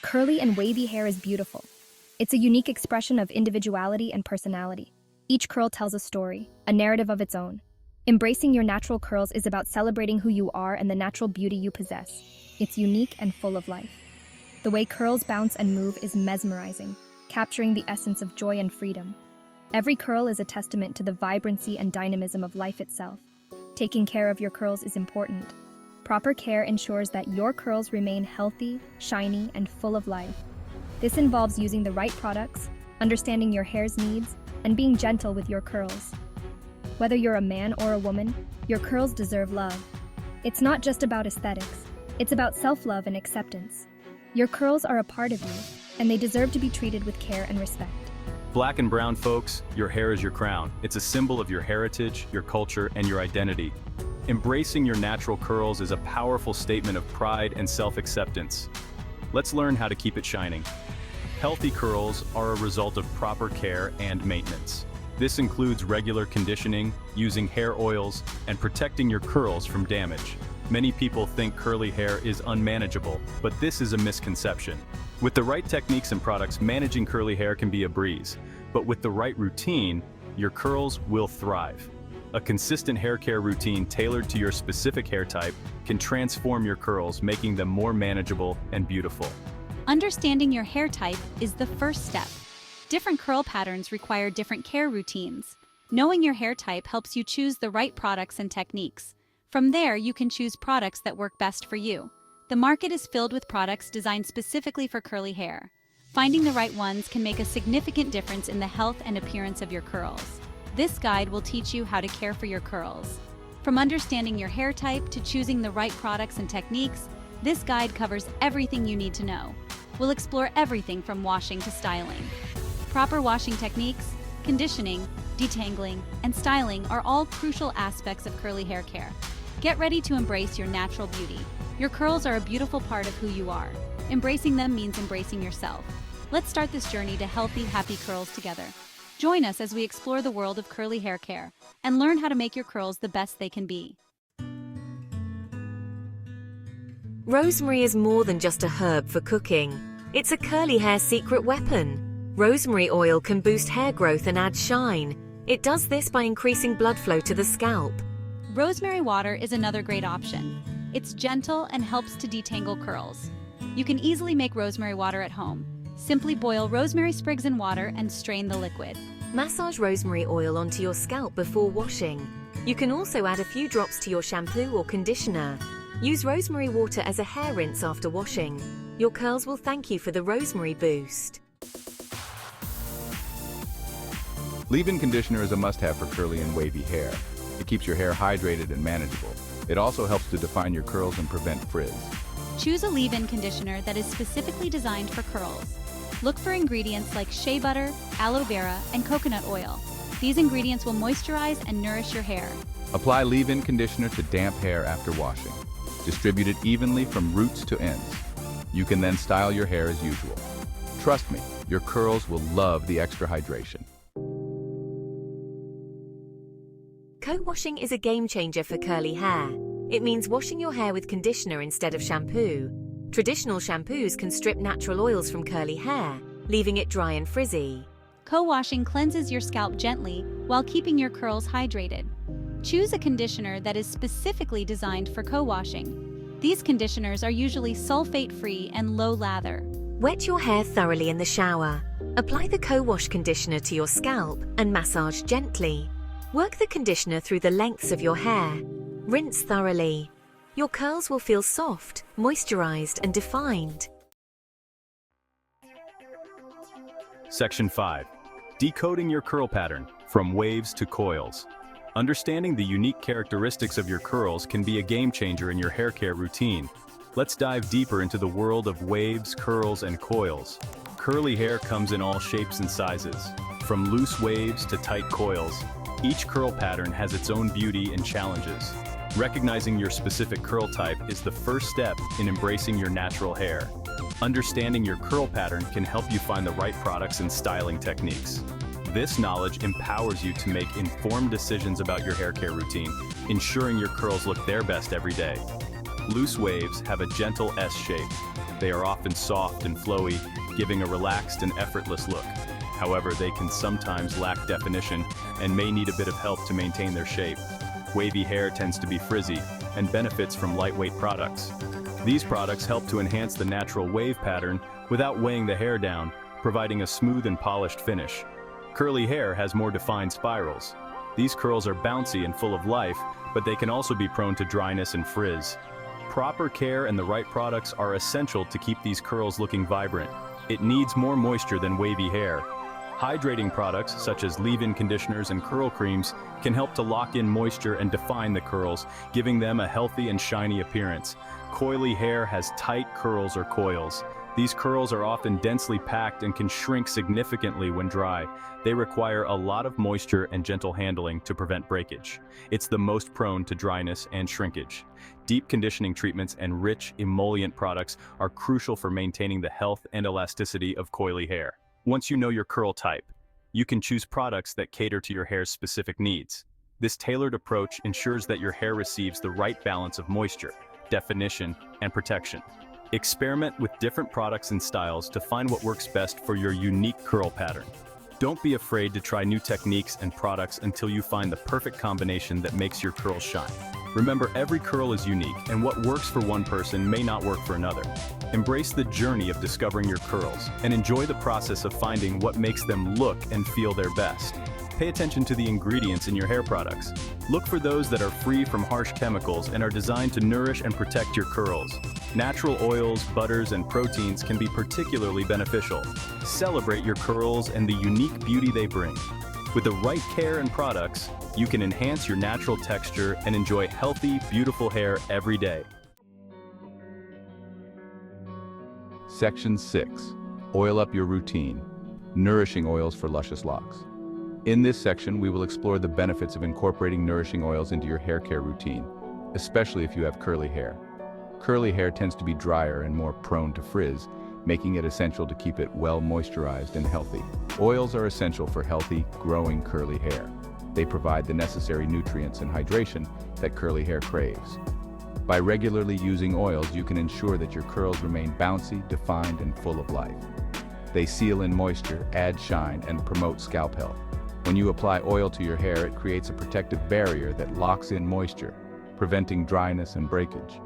Curly and wavy hair is beautiful. It's a unique expression of individuality and personality. Each curl tells a story, a narrative of its own. Embracing your natural curls is about celebrating who you are and the natural beauty you possess. It's unique and full of life. The way curls bounce and move is mesmerizing, capturing the essence of joy and freedom. Every curl is a testament to the vibrancy and dynamism of life itself. Taking care of your curls is important. Proper care ensures that your curls remain healthy, shiny, and full of life. This involves using the right products, understanding your hair's needs, and being gentle with your curls. Whether you're a man or a woman, your curls deserve love. It's not just about aesthetics, it's about self-love and acceptance. Your curls are a part of you, and they deserve to be treated with care and respect. Black and brown folks, your hair is your crown. It's a symbol of your heritage, your culture, and your identity. Embracing your natural curls is a powerful statement of pride and self-acceptance. Let's learn how to keep it shining. Healthy curls are a result of proper care and maintenance. This includes regular conditioning, using hair oils, and protecting your curls from damage. Many people think curly hair is unmanageable, but this is a misconception. With the right techniques and products, managing curly hair can be a breeze, but with the right routine, your curls will thrive. A consistent hair care routine tailored to your specific hair type can transform your curls, making them more manageable and beautiful. Understanding your hair type is the first step. Different curl patterns require different care routines. Knowing your hair type helps you choose the right products and techniques. From there, you can choose products that work best for you. The market is filled with products designed specifically for curly hair. Finding the right ones can make a significant difference in the health and appearance of your curls. This guide will teach you how to care for your curls. From understanding your hair type to choosing the right products and techniques, this guide covers everything you need to know. We'll explore everything from washing to styling. Proper washing techniques, conditioning, detangling, and styling are all crucial aspects of curly hair care. Get ready to embrace your natural beauty. Your curls are a beautiful part of who you are. Embracing them means embracing yourself. Let's start this journey to healthy, happy curls together. Join us as we explore the world of curly hair care and learn how to make your curls the best they can be. Rosemary is more than just a herb for cooking. It's a curly hair secret weapon. Rosemary oil can boost hair growth and add shine. It does this by increasing blood flow to the scalp. Rosemary water is another great option. It's gentle and helps to detangle curls. You can easily make rosemary water at home. Simply boil rosemary sprigs in water and strain the liquid. Massage rosemary oil onto your scalp before washing. You can also add a few drops to your shampoo or conditioner. Use rosemary water as a hair rinse after washing. Your curls will thank you for the rosemary boost. Leave-in conditioner is a must-have for curly and wavy hair. It keeps your hair hydrated and manageable. It also helps to define your curls and prevent frizz. Choose a leave-in conditioner that is specifically designed for curls. Look for ingredients like shea butter, aloe vera, and coconut oil. These ingredients will moisturize and nourish your hair. Apply leave-in conditioner to damp hair after washing. Distribute it evenly from roots to ends. You can then style your hair as usual. Trust me, your curls will love the extra hydration. Co-washing is a game changer for curly hair. It means washing your hair with conditioner instead of shampoo. Traditional shampoos can strip natural oils from curly hair, leaving it dry and frizzy. Co-washing cleanses your scalp gently while keeping your curls hydrated. Choose a conditioner that is specifically designed for co-washing. These conditioners are usually sulfate-free and low lather. Wet your hair thoroughly in the shower. Apply the co-wash conditioner to your scalp and massage gently. Work the conditioner through the lengths of your hair. Rinse thoroughly. Your curls will feel soft, moisturized, and defined. Section 5. Decoding your curl pattern, from waves to coils. Understanding the unique characteristics of your curls can be a game changer in your hair care routine. Let's dive deeper into the world of waves, curls, and coils. Curly hair comes in all shapes and sizes, from loose waves to tight coils. Each curl pattern has its own beauty and challenges. Recognizing your specific curl type is the first step in embracing your natural hair. Understanding your curl pattern can help you find the right products and styling techniques. This knowledge empowers you to make informed decisions about your hair care routine, ensuring your curls look their best every day. Loose waves have a gentle S shape. They are often soft and flowy, giving a relaxed and effortless look. However, they can sometimes lack definition and may need a bit of help to maintain their shape. Wavy hair tends to be frizzy and benefits from lightweight products. These products help to enhance the natural wave pattern without weighing the hair down, providing a smooth and polished finish. Curly hair has more defined spirals. These curls are bouncy and full of life, but they can also be prone to dryness and frizz. Proper care and the right products are essential to keep these curls looking vibrant. It needs more moisture than wavy hair. Hydrating products, such as leave-in conditioners and curl creams, can help to lock in moisture and define the curls, giving them a healthy and shiny appearance. Coily hair has tight curls or coils. These curls are often densely packed and can shrink significantly when dry. They require a lot of moisture and gentle handling to prevent breakage. It's the most prone to dryness and shrinkage. Deep conditioning treatments and rich emollient products are crucial for maintaining the health and elasticity of coily hair. Once you know your curl type, you can choose products that cater to your hair's specific needs. This tailored approach ensures that your hair receives the right balance of moisture, definition, and protection. Experiment with different products and styles to find what works best for your unique curl pattern. Don't be afraid to try new techniques and products until you find the perfect combination that makes your curls shine. Remember, every curl is unique, and what works for one person may not work for another. Embrace the journey of discovering your curls, and enjoy the process of finding what makes them look and feel their best. Pay attention to the ingredients in your hair products. Look for those that are free from harsh chemicals and are designed to nourish and protect your curls. Natural oils, butters, and proteins can be particularly beneficial. Celebrate your curls and the unique beauty they bring. With the right care and products, you can enhance your natural texture and enjoy healthy, beautiful hair every day. Section 6. Oil up your routine. Nourishing oils for luscious locks. In this section, we will explore the benefits of incorporating nourishing oils into your hair care routine, especially if you have curly hair. Curly hair tends to be drier and more prone to frizz, making it essential to keep it well moisturized and healthy. Oils are essential for healthy, growing curly hair. They provide the necessary nutrients and hydration that curly hair craves. By regularly using oils, you can ensure that your curls remain bouncy, defined, and full of life. They seal in moisture, add shine, and promote scalp health. When you apply oil to your hair, it creates a protective barrier that locks in moisture, preventing dryness and breakage.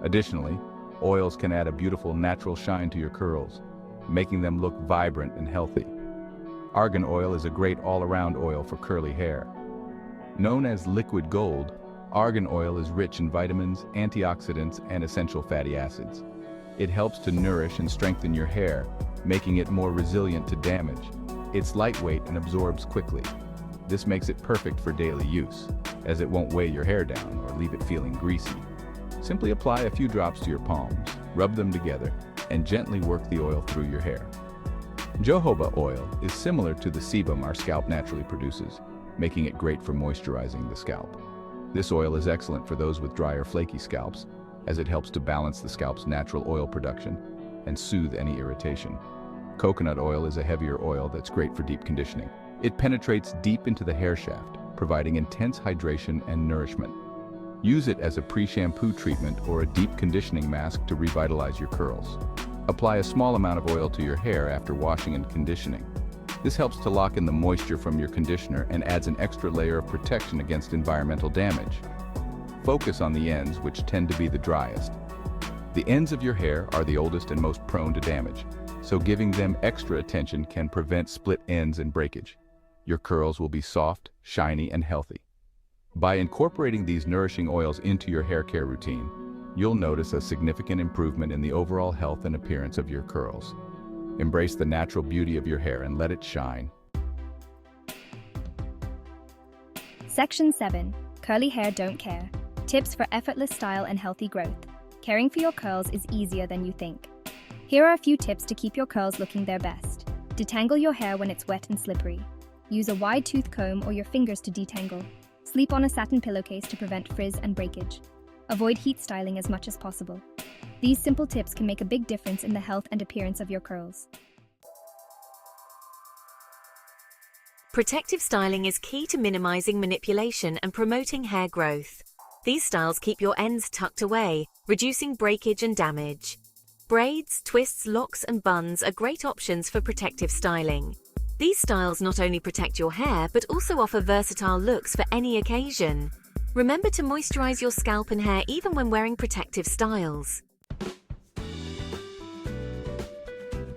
Additionally, oils can add a beautiful natural shine to your curls, making them look vibrant and healthy. Argan oil is a great all-around oil for curly hair. Known as liquid gold, argan oil is rich in vitamins, antioxidants, and essential fatty acids. It helps to nourish and strengthen your hair, making it more resilient to damage. It's lightweight and absorbs quickly. This makes it perfect for daily use, as it won't weigh your hair down or leave it feeling greasy. Simply apply a few drops to your palms, rub them together, and gently work the oil through your hair. Jojoba oil is similar to the sebum our scalp naturally produces, making it great for moisturizing the scalp. This oil is excellent for those with dry or flaky scalps, as it helps to balance the scalp's natural oil production and soothe any irritation. Coconut oil is a heavier oil that's great for deep conditioning. It penetrates deep into the hair shaft, providing intense hydration and nourishment. Use it as a pre-shampoo treatment or a deep conditioning mask to revitalize your curls. Apply a small amount of oil to your hair after washing and conditioning. This helps to lock in the moisture from your conditioner and adds an extra layer of protection against environmental damage. Focus on the ends, which tend to be the driest. The ends of your hair are the oldest and most prone to damage, so giving them extra attention can prevent split ends and breakage. Your curls will be soft, shiny, and healthy. By incorporating these nourishing oils into your hair care routine, you'll notice a significant improvement in the overall health and appearance of your curls. Embrace the natural beauty of your hair and let it shine. Section 7. Curly hair don't care. Tips for effortless style and healthy growth. Caring for your curls is easier than you think. Here are a few tips to keep your curls looking their best. Detangle your hair when it's wet and slippery. Use a wide tooth comb or your fingers to detangle. Sleep on a satin pillowcase to prevent frizz and breakage. Avoid heat styling as much as possible. These simple tips can make a big difference in the health and appearance of your curls. Protective styling is key to minimizing manipulation and promoting hair growth. These styles keep your ends tucked away, reducing breakage and damage. Braids, twists, locks, and buns are great options for protective styling. These styles not only protect your hair, but also offer versatile looks for any occasion. Remember to moisturize your scalp and hair even when wearing protective styles.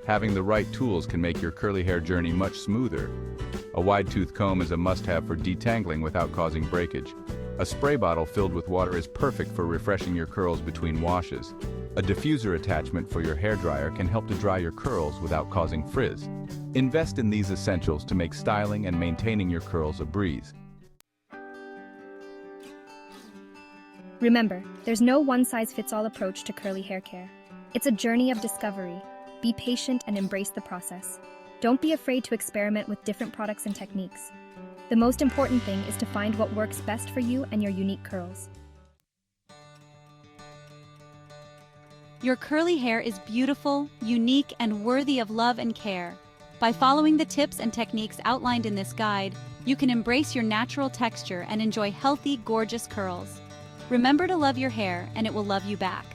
Having the right tools can make your curly hair journey much smoother. A wide-tooth comb is a must-have for detangling without causing breakage. A spray bottle filled with water is perfect for refreshing your curls between washes. A diffuser attachment for your hairdryer can help to dry your curls without causing frizz. Invest in these essentials to make styling and maintaining your curls a breeze. Remember, there's no one-size-fits-all approach to curly hair care. It's a journey of discovery. Be patient and embrace the process. Don't be afraid to experiment with different products and techniques. The most important thing is to find what works best for you and your unique curls. Your curly hair is beautiful, unique, and worthy of love and care. By following the tips and techniques outlined in this guide, you can embrace your natural texture and enjoy healthy, gorgeous curls. Remember to love your hair, and it will love you back.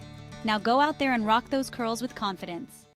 Now go out there and rock those curls with confidence.